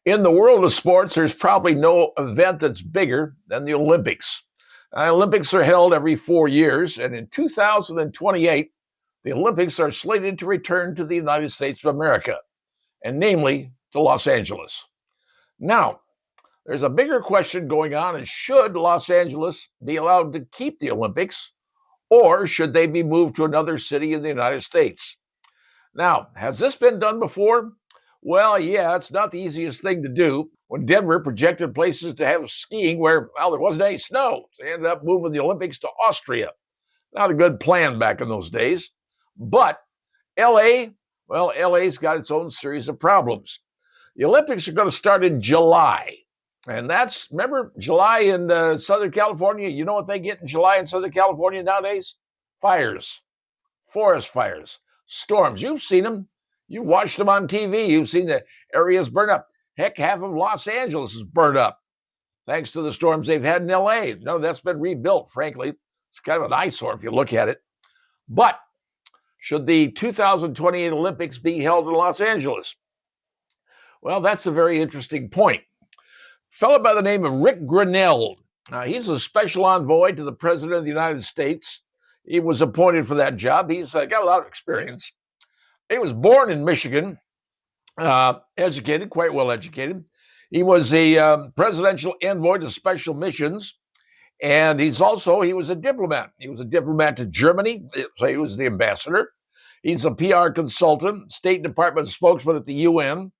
In the world of sports, there's probably no event that's bigger than the Olympics. Olympics are held every 4 years, and in 2028, the Olympics are slated to return to the United States of America, and namely to Los Angeles. Now, there's a bigger question going on is should Los Angeles be allowed to keep the Olympics, or should they be moved to another city in the United States? Now, has this been done before? Well, yeah, it's not the easiest thing to do. When Denver projected places to have skiing where, well, there wasn't any snow, so they ended up moving the Olympics to Austria. Not a good plan back in those days. But LA, well, LA's got its own series of problems. The Olympics are going to start in July. And that's, remember, July in Southern California? You know what they get in July in Southern California nowadays? Fires, forest fires, storms. You've seen them. You've watched them on TV. You've seen the areas burn up. Heck, half of Los Angeles is burned up thanks to the storms they've had in LA. No, that's been rebuilt, frankly. It's kind of an eyesore if you look at it. But should the 2028 Olympics be held in Los Angeles? Well, that's a very interesting point. A fellow by the name of Rick Grinnell. He's a special envoy to the President of the United States. He was appointed for that job. He's got a lot of experience. He was born in Michigan, educated, quite well educated. He was a presidential envoy to special missions, and he was a diplomat. He was a diplomat to Germany, so he was the ambassador. He's a PR consultant, State Department spokesman at the UN,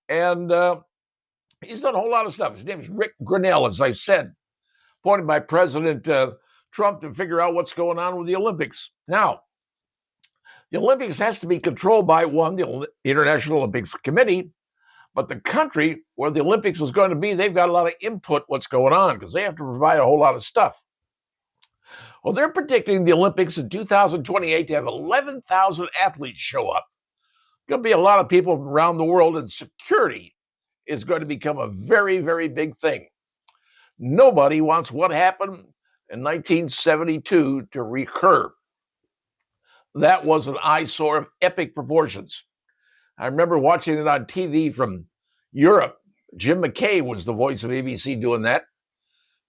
and he's done a whole lot of stuff. His name is Rick Grinnell, as I said, appointed by President Trump to figure out what's going on with the Olympics. Now, the Olympics has to be controlled by the International Olympics Committee, but the country where the Olympics is going to be, they've got a lot of input what's going on because they have to provide a whole lot of stuff. Well, they're predicting the Olympics in 2028 to have 11,000 athletes show up. Going to be a lot of people around the world, and security is going to become a very, very big thing. Nobody wants what happened in 1972 to recur. That was an eyesore of epic proportions. I remember watching it on TV from Europe. Jim McKay was the voice of ABC doing that.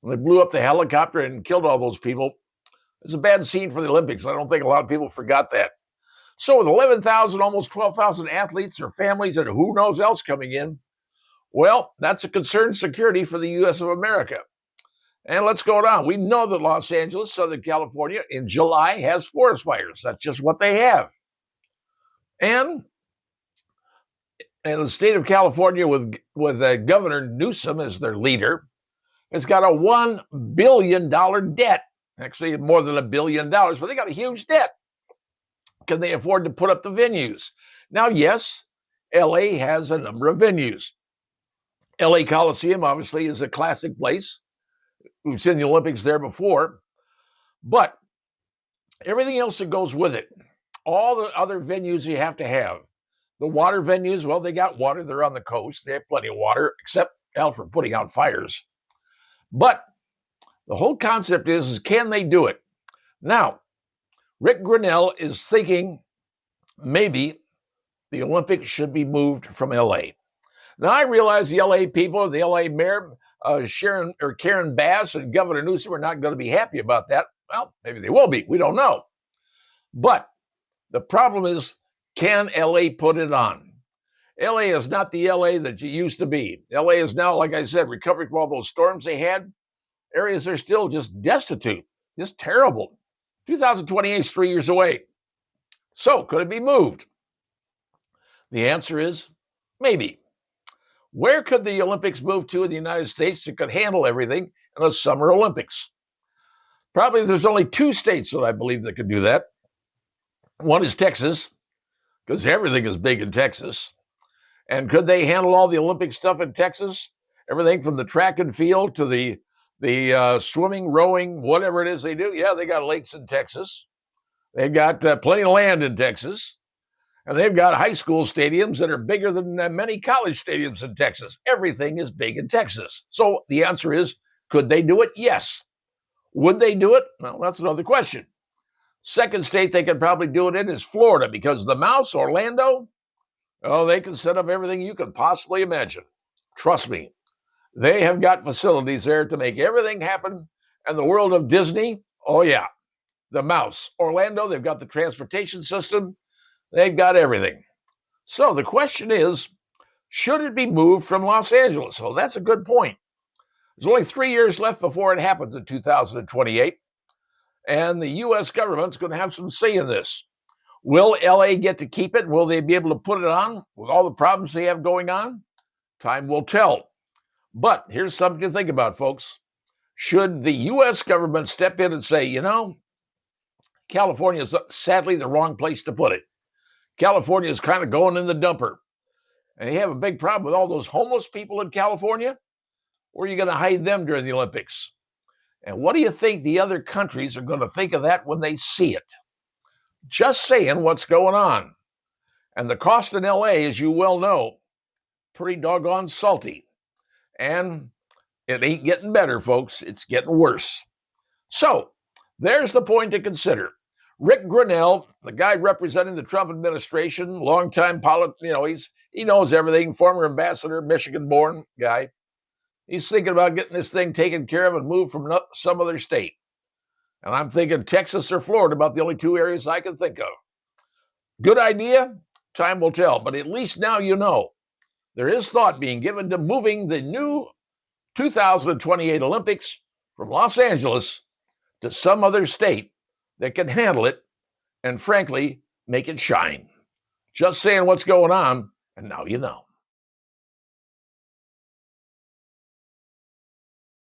When they blew up the helicopter and killed all those people, it's a bad scene for the Olympics. I don't think a lot of people forgot that. So with 11,000, almost 12,000 athletes or families and who knows else coming in, well, that's a concerned security for the U.S. of America. And let's go down. We know that Los Angeles, Southern California, in July has forest fires. That's just what they have. And the state of California, with Governor Newsom as their leader, has got a $1 billion debt. Actually, more than $1 billion, but they got a huge debt. Can they afford to put up the venues? Now, yes, LA has a number of venues. LA Coliseum, obviously, is a classic place. We've seen the Olympics there before. But everything else that goes with it, all the other venues you have to have. The water venues, well, they got water. They're on the coast. They have plenty of water, except for putting out fires. But the whole concept is can they do it? Now, Rick Grinnell is thinking maybe the Olympics should be moved from LA. Now, I realize the LA people, the LA mayor, Karen Bass and Governor Newsom are not going to be happy about that. Well, maybe they will be. We don't know. But the problem is, can LA put it on? LA is not the LA that you used to be. LA is now, like I said, recovering from all those storms they had. Areas are still just destitute, just terrible. 2028 is 3 years away. So could it be moved? The answer is maybe. Where could the Olympics move to in the United States that could handle everything in a Summer Olympics? Probably there's only 2 states that I believe that could do that. One is Texas, because everything is big in Texas. And could they handle all the Olympic stuff in Texas? Everything from the track and field to the swimming, rowing, whatever it is they do. Yeah, they got lakes in Texas. They've got plenty of land in Texas. And they've got high school stadiums that are bigger than many college stadiums in Texas. Everything is big in Texas. So the answer is, could they do it? Yes. Would they do it? Well, that's another question. Second state they could probably do it in is Florida, because the Mouse, Orlando, oh, they can set up everything you could possibly imagine. Trust me, they have got facilities there to make everything happen. And the world of Disney, oh yeah, the mouse. Orlando, they've got the transportation system. They've got everything. So the question is, should it be moved from Los Angeles? So that's a good point. There's only 3 years left before it happens in 2028. And the U.S. government's going to have some say in this. Will LA get to keep it? Will they be able to put it on with all the problems they have going on? Time will tell. But here's something to think about, folks. Should the U.S. government step in and say, California is sadly the wrong place to put it. California is kind of going in the dumper. And you have a big problem with all those homeless people in California. Where are you going to hide them during the Olympics? And what do you think the other countries are going to think of that when they see it? Just saying what's going on. And the cost in LA, as you well know, pretty doggone salty. And it ain't getting better, folks. It's getting worse. So there's the point to consider. Rick Grinnell, the guy representing the Trump administration, longtime he knows everything, former ambassador, Michigan-born guy. He's thinking about getting this thing taken care of and moved from some other state. And I'm thinking Texas or Florida, about the only two areas I can think of. Good idea? Time will tell. But at least now you know. There is thought being given to moving the new 2028 Olympics from Los Angeles to some other state that can handle it and, frankly, make it shine. Just saying what's going on, and now you know.